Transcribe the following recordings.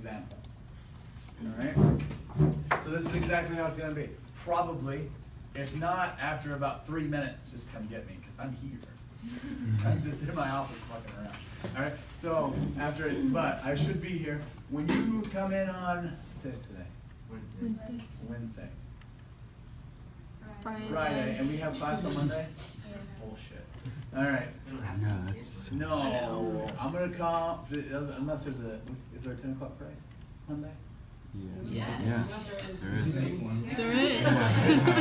example. All right? So this is exactly how it's going to be. Probably, if not, after about 3 minutes, just come get me, because I'm here. I'm just in my office fucking around. All right? So, but I should be here. When you come in on, today's today? Wednesday. Friday, and we have class on Monday? That's bullshit. All right. No, I'm gonna come unless is there a 10 o'clock parade Monday? Yeah. Yes. There is.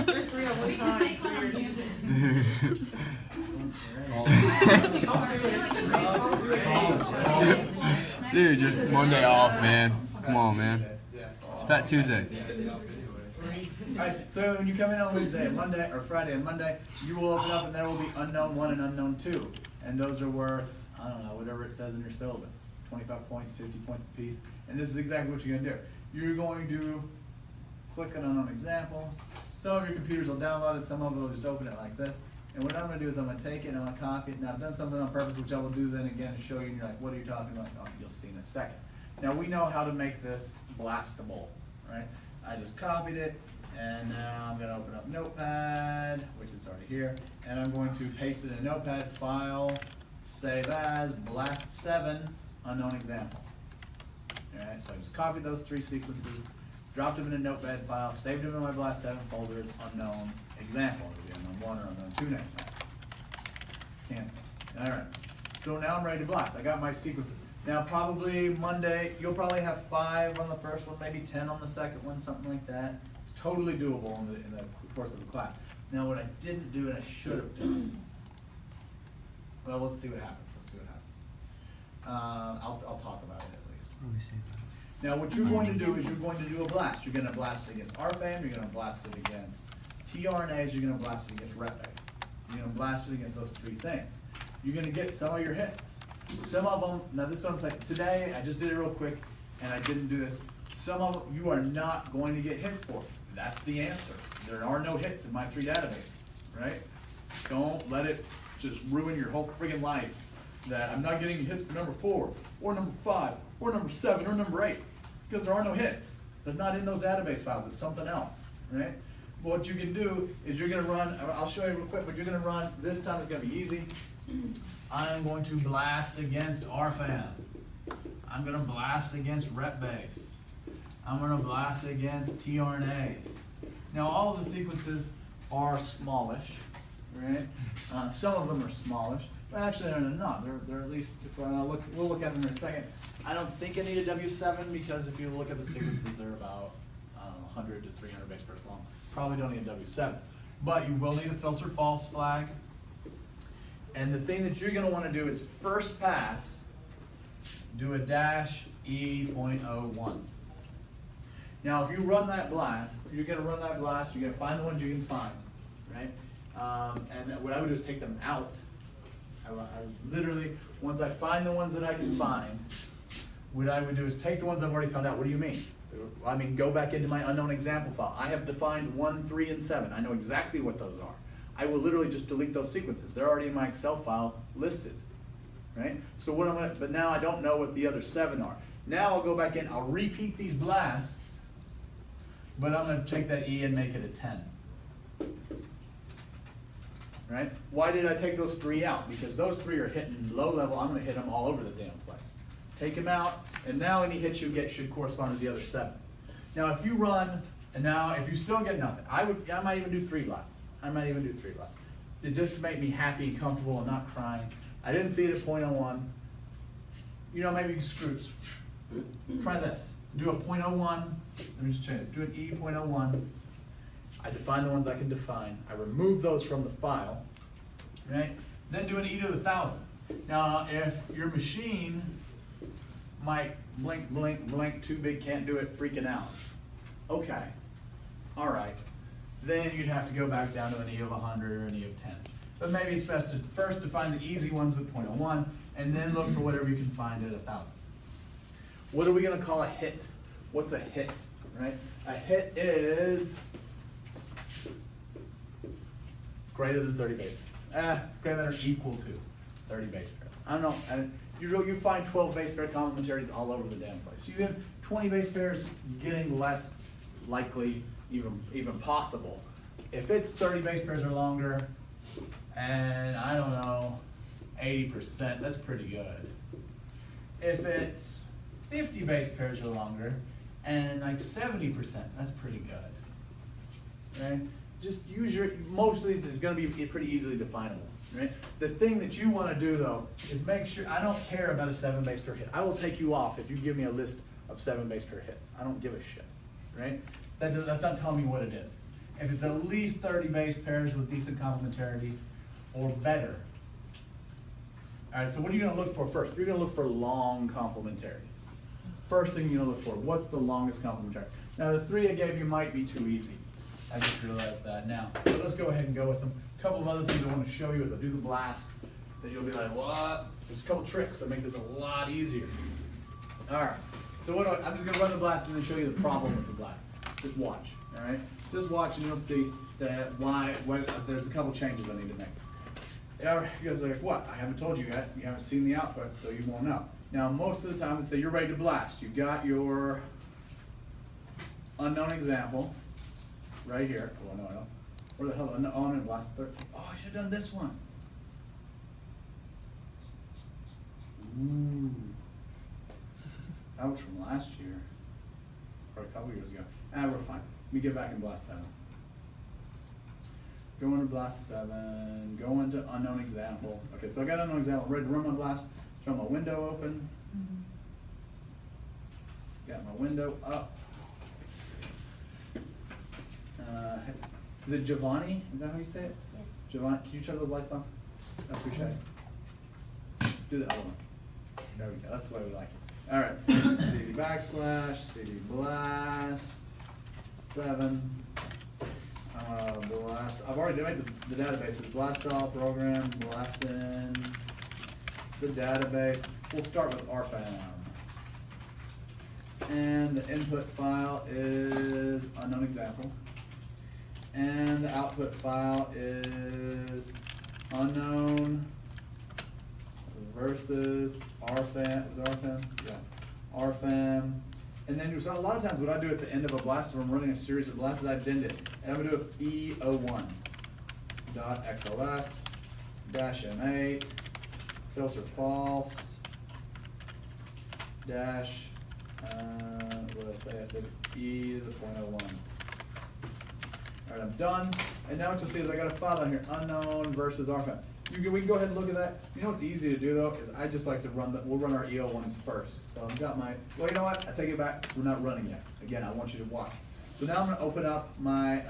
There's 3 at one time. Dude, just Monday off, man. Come on, man. It's Fat Tuesday. Alright, so when you come in on Wednesday, Monday, or Friday and Monday, you will open up and there will be unknown 1 and unknown 2. And those are worth, I don't know, whatever it says in your syllabus. 25 points, 50 points a piece. And this is exactly what you're going to do. You're going to click on an example. Some of your computers will download it, some of them will just open it like this. And what I'm going to do is I'm going to take it and I'm going to copy it. Now I've done something on purpose, which I will do then again to show you. And you're like, what are you talking about? Oh, you'll see in a second. Now we know how to make this blastable, right? I just copied it. And now I'm going to open up Notepad, which is already here, and I'm going to paste it in Notepad, file, save as, blast7, unknown example. Alright, so I just copied those 3 sequences, dropped them in a Notepad file, saved them in my blast7 folder as unknown example. It'll be unknown 1 or unknown 2 next time. Cancel. Alright, so now I'm ready to blast. I got my sequences. Now probably Monday, you'll probably have 5 on the first one, maybe 10 on the second one, something like that. Totally doable in the course of the class. Now what I didn't do and I should have done, well, let's see what happens. I'll talk about it at least. Now what you're going to do is you're going to do a blast. You're going to blast it against RFAM, you're going to blast it against tRNAs, you're going to blast it against rep-base. You're going to blast it against those 3 things. You're going to get some of your hits. Some of them, now this is what I'm saying, today I just did it real quick and I didn't do this. Some of them you are not going to get hits for. That's the answer. There are no hits in my 3 databases, right? Don't let it just ruin your whole friggin' life that I'm not getting hits for number 4, or number 5, or number 7, or number 8, because there are no hits. They're not in those database files. It's something else, right? What you can do is you're going to run, I'll show you real quick, but you're going to run, this time it's going to be easy. I'm going to blast against RFAM. I'm going to blast against rep-base. I'm going to blast against tRNAs. Now all of the sequences are smallish, right? Some of them are smallish, but actually they're not. They're at least, if we'll look at them in a second. I don't think I need a W7 because if you look at the sequences, they're about 100 to 300 base pairs long. Probably don't need a W7. But you will need a filter false flag. And the thing that you're going to want to do is first pass, do a -E.01. Now, if you run that blast, you're going to run that blast, you're going to find the ones you can find, right? And what I would do is take them out. I literally, once I find the ones that I can find, what I would do is take the ones I've already found out. What do you mean? I mean, go back into my unknown example file. I have defined 1, 3, and 7. I know exactly what those are. I will literally just delete those sequences. They're already in my Excel file listed, right? So what I'm going to, but now I don't know what the other 7 are. Now I'll go back in, I'll repeat these blasts, but I'm going to take that E and make it a 10. Right? Why did I take those 3 out? Because those 3 are hitting low level. I'm going to hit them all over the damn place. Take them out, and now any hits you get should correspond to the other 7. Now if you run, and now if you still get nothing, I might even do 3 blasts. I might even do 3 blasts. Just to make me happy and comfortable and not crying. I didn't see it at .01. You know, maybe screw it. Try this. Do a .01. Let me just change it. Do an E.01. I define the ones I can define. I remove those from the file, right? Then do an E to the 1,000. Now, if your machine might blink, blink, blink, too big, can't do it, freaking out. Okay, all right. Then you'd have to go back down to an E of 100 or an E of 10. But maybe it's best to first define the easy ones at .01, and then look for whatever you can find at 1,000. What are we going to call a hit? What's a hit, right? A hit is greater than 30 base pairs. Greater than or equal to 30 base pairs. I don't know. You find 12 base pair complementaries all over the damn place. You can 20 base pairs, getting less likely, even possible. If it's 30 base pairs or longer, and I don't know, 80%, that's pretty good. If it's 50 base pairs or longer, and like 70%, that's pretty good. Right? Just use most of these are gonna be pretty easily definable. Right? The thing that you wanna do though, is make sure, I don't care about a 7 base pair hit. I will take you off if you give me a list of 7 base pair hits. I don't give a shit, right? That's not telling me what it is. If it's at least 30 base pairs with decent complementarity or better. All right, so what are you gonna look for first? You're gonna look for long complementarities. First thing you're gonna look for, what's the longest complementarity? Now the 3 I gave you might be too easy. I just realized that now. So let's go ahead and go with them. A couple of other things I wanna show you as I do the blast that you'll be like, what? There's a couple tricks that make this a lot easier. All right, so I'm just gonna run the blast and then show you the problem with the blast. Just watch, all right? Just watch and you'll see that there's a couple changes I need to make. You guys are like, what? I haven't told you yet. You haven't seen the output, so you won't know. Now, most of the time, let's say you're ready to blast. You got your unknown example right here. Oh, no, I don't. Where the hell? Oh, I'm in blast 13. Oh, I should have done this one. Ooh. That was from last year, or a couple years ago. We're fine. Let me get back in blast 7. Go into blast 7, go into unknown example. Okay, so I got unknown example, ready to run my blast. Turn my window open. Got my window up. Is it Giovanni? Is that how you say it? Yes. Giovanni, can you turn those lights off? I appreciate it. Do the other one. There we go, that's the way we like it. All right, cd / cd blast 7. Blast. I've already made the databases. Blast all program, blast in the database. We'll start with rfam. And the input file is unknown example. And the output file is unknown versus rfam. Is it rfam? Yeah. rfam. And then a lot of times what I do at the end of a blast, if I'm running a series of blasts, I bend it. And I'm gonna do E01 .xls -m8 filter false dash what did I say? I said E to the 0.01. All right, I'm done. And now what you'll see is I got a file down here, unknown versus rfam. We can go ahead and look at that. You know what's easy to do though, is I just like to we'll run our EO1s first. So I've got well, you know what? I take it back, we're not running yet. Again, I want you to watch. So now I'm gonna open up my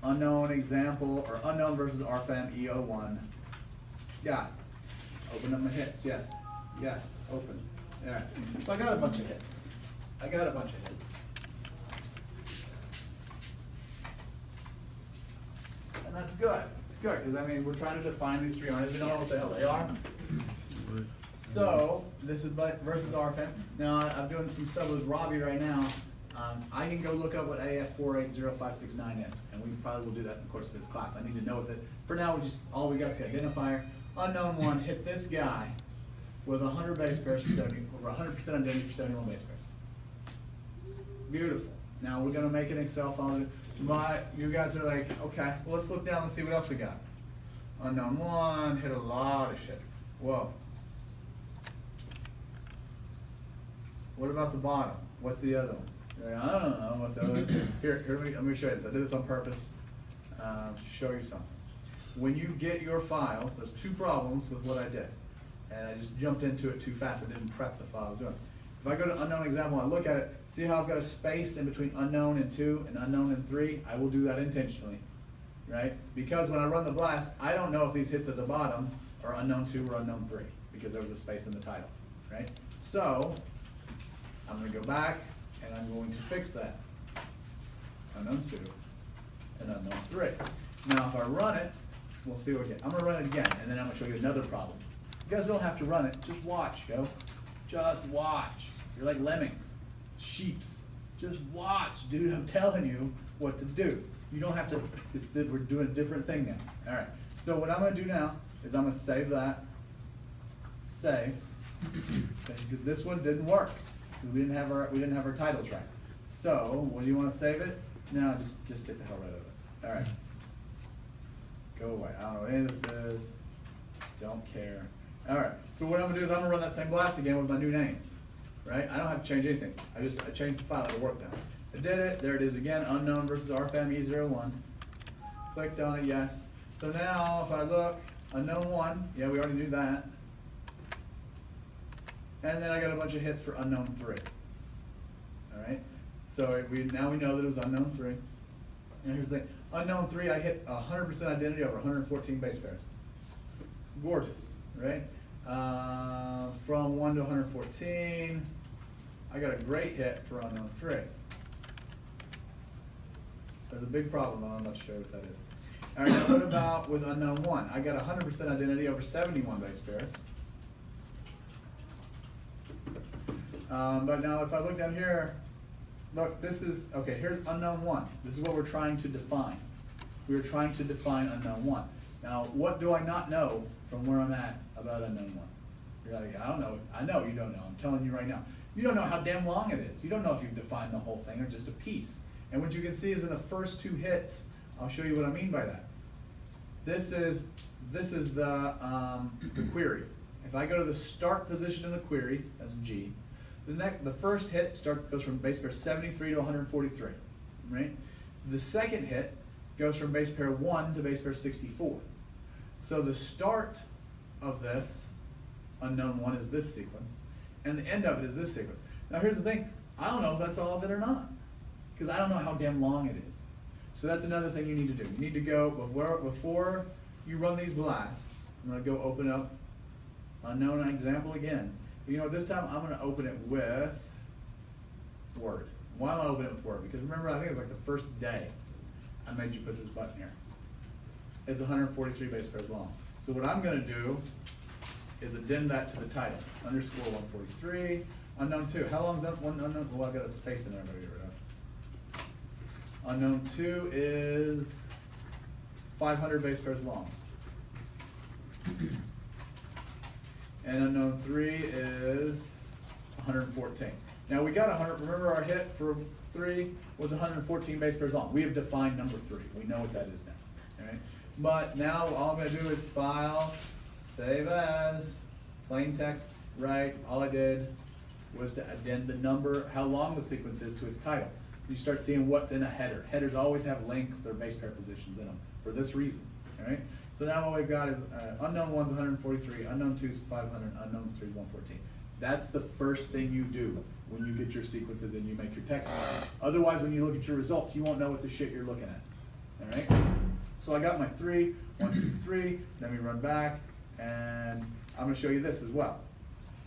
unknown example, or unknown versus rfam EO1. Got it. Open up my hits, yes. Yes, open. All right, so I got a bunch of hits. And that's good. It's good, because I mean, we're trying to define these 3 owners. We don't know what the hell they are. So, this is versus rfam. Now, I'm doing some stuff with Robbie right now. I can go look up what AF4805669 is, and we probably will do that in the course of this class. I need to know what that. For now, all we got is the identifier. Unknown one hit this guy with 100 base pairs for 70, over 100% identity for 71 base pairs. Beautiful. Now we're gonna make an Excel file. You guys are like, okay, well, let's look down and see what else we got. Unknown one hit a lot of shit. Whoa. What about the bottom? What's the other one? I don't know what the other is. Here, let me show you this. I did this on purpose to show you something. When you get your files, there's 2 problems with what I did. And I just jumped into it too fast. I didn't prep the file I was doing. If I go to unknown example and I look at it, see how I've got a space in between unknown and 2 and unknown and 3? I will do that intentionally, right? Because when I run the blast, I don't know if these hits at the bottom are unknown 2 or unknown 3 because there was a space in the title, right? So, I'm gonna go back and I'm going to fix that. Unknown 2 and unknown 3. Now if I run it, we'll see what we get. I'm gonna run it again and then I'm gonna show you another problem. You guys don't have to run it, just watch, yo. Just watch. You're like lemmings, sheeps. Just watch, dude. I'm telling you what to do. You don't have to, we're doing a different thing now. All right, so what I'm gonna do now is I'm gonna save that, save, because this one didn't work. We didn't have our title track. So, when you want to save it? No, just get the hell rid of it. All right. Go away. I don't know what any of this is. Don't care. All right. So what I'm gonna do is I'm gonna run that same blast again with my new names. Right? I don't have to change anything. I changed the file. It'll work now. I did it. There it is again. Unknown versus RFAM E01. Clicked on it. Yes. So now if I look, unknown 1. Yeah, we already knew that. And then I got a bunch of hits for unknown 3. All right. So now we know that it was unknown 3. And here's the thing. Unknown 3, I hit 100% identity over 114 base pairs. Gorgeous, right? From 1 to 114, I got a great hit for unknown 3. There's a big problem, though. I'm not sure what that is. All right, now what about with unknown 1? I got 100% identity over 71 base pairs. But now if I look down here, look, this is, okay, here's unknown 1. This is what we're trying to define. We're trying to define unknown 1. Now, what do I not know from where I'm at about unknown 1? You're like, I don't know. I know you don't know. I'm telling you right now. You don't know how damn long it is. You don't know if you've defined the whole thing or just a piece. And what you can see is in the first 2 hits, I'll show you what I mean by that. This is the query. If I go to the start position in the query, that's G, the first hit goes from base pair 73 to 143, right? The second hit goes from base pair 1 to base pair 64. So the start of this unknown 1 is this sequence, and the end of it is this sequence. Now here's the thing, I don't know if that's all of it or not, because I don't know how damn long it is. So that's another thing you need to do. You need to go, before you run these blasts, I'm gonna go open up unknown example again. You know, this time I'm going to open it with Word. Why am I opening it with Word? Because remember, I think it was like the first day I made you put this button here. It's 143 base pairs long. So what I'm going to do is addend that to the title. Underscore 143, unknown 2. How long is that one unknown? Well, I've got a space in there I'm going to get rid of. Unknown 2 is 500 base pairs long. And unknown 3 is 114. Now we got 100, remember our hit for 3 was 114 base pairs long. We have defined number 3. We know what that is now. All right? But now all I'm going to do is file, save as, plain text, right? All I did was to addend the number, how long the sequence is to its title. You start seeing what's in a header. Headers always have length or base pair positions in them for this reason. All right? So now what we've got is unknown 1's 143, unknown 2's 500, unknown 3's 114. That's the first thing you do when you get your sequences and you make your text. Otherwise, when you look at your results, you won't know what the shit you're looking at. All right? So I got my 3, 1, 2, 3. Then we run back, and I'm going to show you this as well.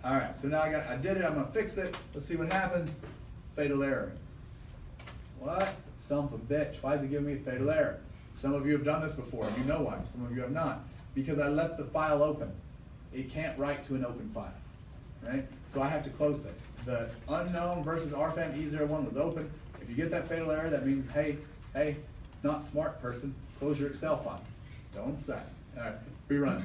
All right. So now I did it. I'm going to fix it. Let's see what happens. Fatal error. What? Son of a bitch. Why is it giving me a fatal error? Some of you have done this before, and you know why. Some of you have not. Because I left the file open. It can't write to an open file, right? So I have to close this. The unknown versus RFAM E01 was open. If you get that fatal error, that means, hey, not smart person, close your Excel file. Don't say. All right, rerun.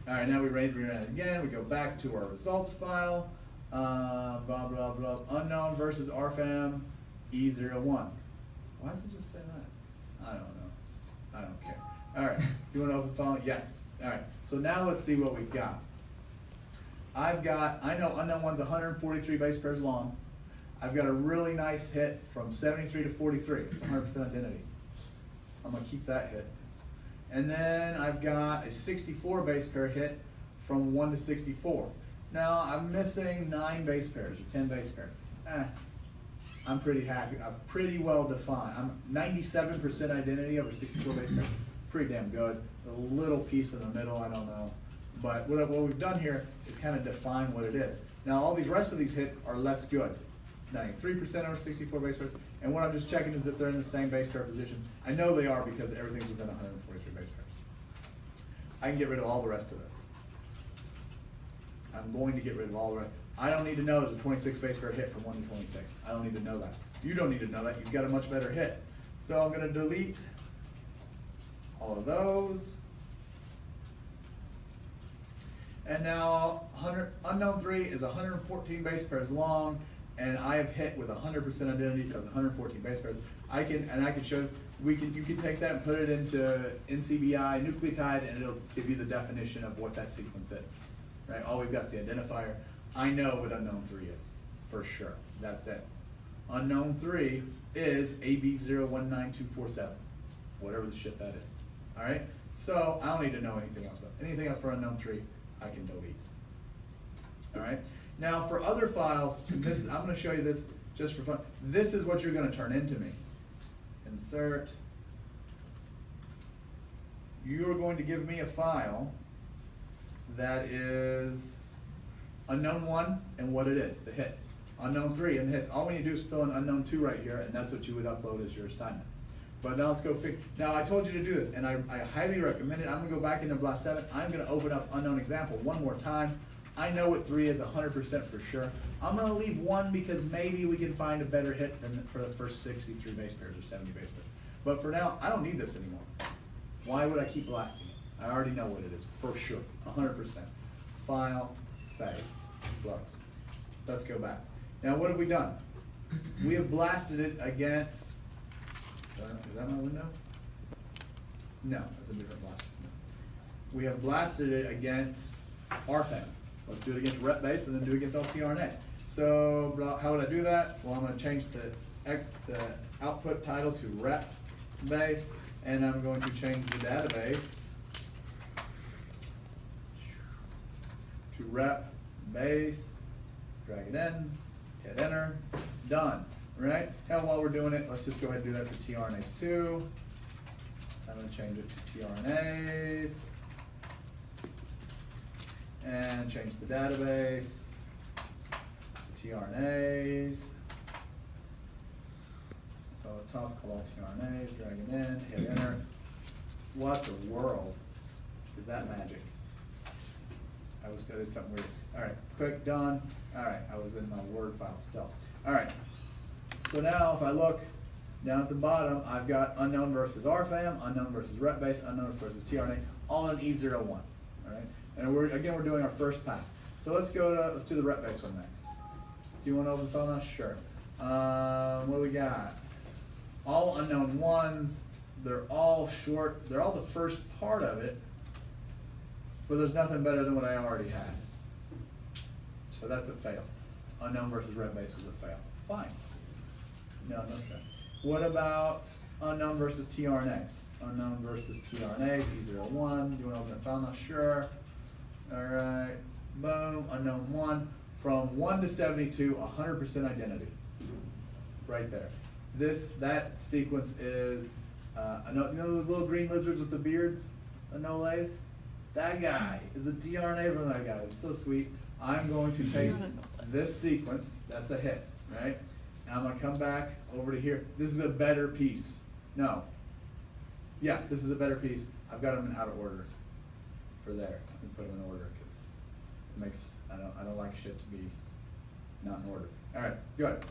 All right, now we rerun it again. We go back to our results file. Blah, blah, blah. Unknown versus RFAM E01. Why does it just say that? I don't know. I don't care. All right. You want to open the file? Yes. All right. So now let's see what we've got. I know unknown 1's 143 base pairs long. I've got a really nice hit from 73 to 43. It's 100% identity. I'm going to keep that hit. And then I've got a 64 base pair hit from 1 to 64. Now I'm missing 9 base pairs or 10 base pairs. I'm pretty happy. I'm pretty well defined. I'm 97% identity over 64 base pairs. Pretty damn good. A little piece in the middle, I don't know. But what we've done here is kind of define what it is. Now all these rest of these hits are less good. 93% over 64 base pairs. And what I'm just checking is that they're in the same base pair position. I know they are because everything's within 143 base pairs. I can get rid of all the rest of this. I'm going to get rid of all the rest. I don't need to know there's a 26 base pair hit from 1 to 26. I don't need to know that. You don't need to know that. You've got a much better hit. So I'm going to delete all of those. And now unknown 3 is 114 base pairs long, and I have hit with 100% identity because 114 base pairs. I can show this. You can take that and put it into NCBI nucleotide, and it'll give you the definition of what that sequence is. Right? All we've got is the identifier. I know what unknown 3 is for sure. That's it. Unknown 3 is AB019247, whatever the shit that is. All right. So I don't need to know anything else, but anything else for unknown 3, I can delete. All right. Now for other files, I'm going to show you this just for fun. This is what you're going to turn into me. Insert. You are going to give me a file that is unknown 1 and what it is, the hits. Unknown 3 and the hits. All we need to do is fill in unknown 2 right here, and that's what you would upload as your assignment. But now let's go now I told you to do this, and I highly recommend it. I'm going to go back into BLAST 7. I'm going to open up unknown example one more time. I know what 3 is 100% for sure. I'm going to leave 1 because maybe we can find a better hit than for the first 63 base pairs or 70 base pairs. But for now, I don't need this anymore. Why would I keep blasting it? I already know what it is for sure, 100%. File, save, close. Let's go back. Now what have we done? We have blasted it against, is that my window? No, that's a different blast. We have blasted it against RFAM. Let's do it against rep base and then do it against LTRNA. So how would I do that? Well, I'm going to change the output title to rep base, and I'm going to change the database to rep base, drag it in, hit enter, done. Right? Now while we're doing it, let's just go ahead and do that for tRNAs too. I'm going to change it to tRNAs. And change the database to tRNAs. So the top's called all tRNAs, drag it in, hit enter. What the world is that magic? I did something weird. All right, quick, done. All right, I was in my Word file still. All right, so now if I look down at the bottom, I've got unknown versus RFAM, unknown versus rep base, unknown versus tRNA, all in E01. All right, and we're doing our first pass. So let's do the rep base one next. Do you want to open the file now? Sure. What do we got? All unknown ones. They're all short. They're all the first part of it, but there's nothing better than what I already had. So that's a fail. Unknown versus rep base was a fail. Fine. No sense. What about unknown versus tRNAs? Unknown versus tRNAs, E01. Do you want to open the file now? Sure. All right. Boom. Unknown 1. From 1 to 72, 100% identity. Right there. That sequence is, you know the little green lizards with the beards? Anoles? That guy is a tRNA from that guy. It's so sweet. I'm going to take this sequence, that's a hit, right? And I'm going to come back over to here. This is a better piece. No. Yeah, this is a better piece. I've got them in out of order for there. I can put them in order because it makes, I don't like shit to be not in order. All right, good.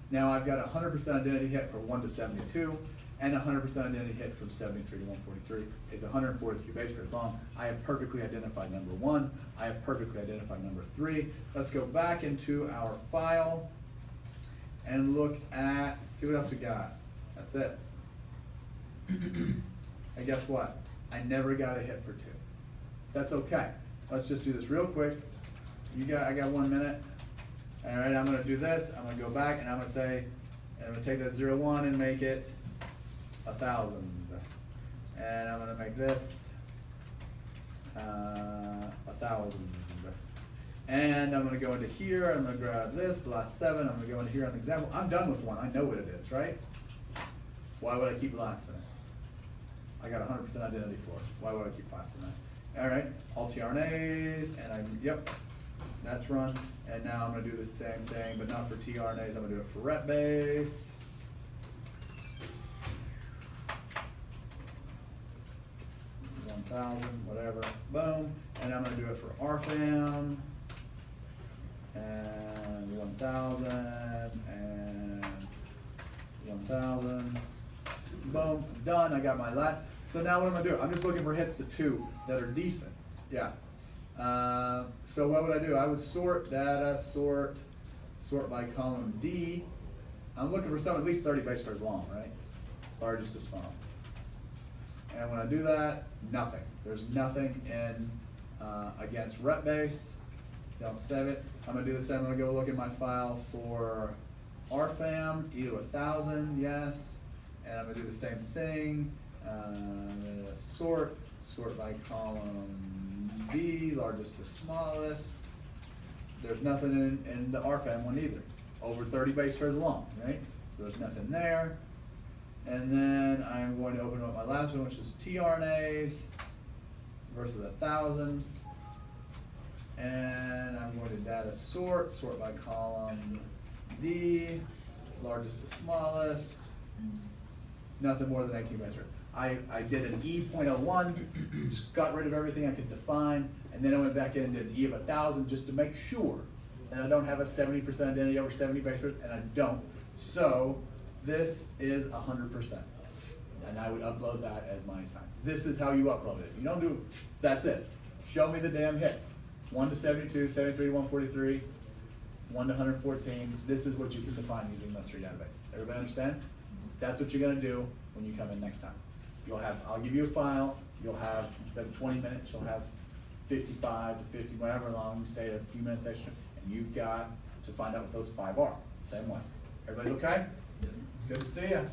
Now I've got a 100% identity hit from 1 to 72. And 100% identity hit from 73 to 143. It's 143 base pairs long. I have perfectly identified number 1. I have perfectly identified number 3. Let's go back into our file and look at, see what else we got. That's it. And guess what? I never got a hit for 2. That's okay. Let's just do this real quick. I got 1 minute. All right, I'm gonna do this. I'm gonna go back and I'm gonna say, and I'm gonna take that 01 and make it 1,000, and I'm going to make this 1,000, and I'm going to go into here, I'm going to grab this, blast 7, I'm going to go into here on the example. I'm done with 1, I know what it is, right? Why would I keep blasting it? I got 100% identity for it. Why would I keep blasting that? All right, all tRNAs, and yep, that's run, and now I'm going to do the same thing, but not for tRNAs, I'm going to do it for rep base. 1,000, whatever, boom, and I'm going to do it for RFAM, and 1,000, and 1,000, boom, done. I got my last. So now what am I doing? I'm just looking for hits to 2 that are decent. Yeah. So what would I do? I would sort data, sort by column D. I'm looking for some at least 30 base pairs long, right? Largest to small. And when I do that, nothing. There's nothing in against rep base. Don't save it. I'm gonna do the same. I'm gonna go look at my file for RFAM, E to 1000, yes. And I'm gonna do the same thing. I'm gonna sort by column D, largest to smallest. There's nothing in the RFAM one either. Over 30 base pairs long, right? So there's nothing there. And then I'm going to open up my last one, which is tRNAs versus 1000. And I'm going to data sort by column D, largest to smallest. Nothing more than 18 base pairs. I did an E.01, just got rid of everything I could define, and then I went back in and did an E of 1000 just to make sure that I don't have a 70% identity over 70 base pairs, and I don't. So this is 100%, and I would upload that as my sign. This is how you upload it. You don't do, that's it. Show me the damn hits. 1 to 72, 73 to 143, 1 to 114. This is what you can define using those 3 databases. Everybody understand? That's what you're gonna do when you come in next time. You'll have, I'll give you a file, you'll have, instead of 20 minutes, you'll have 55 to 50, whatever long, you stay a few minutes extra, and you've got to find out what those 5 are. Same way. Everybody okay? Good to see you.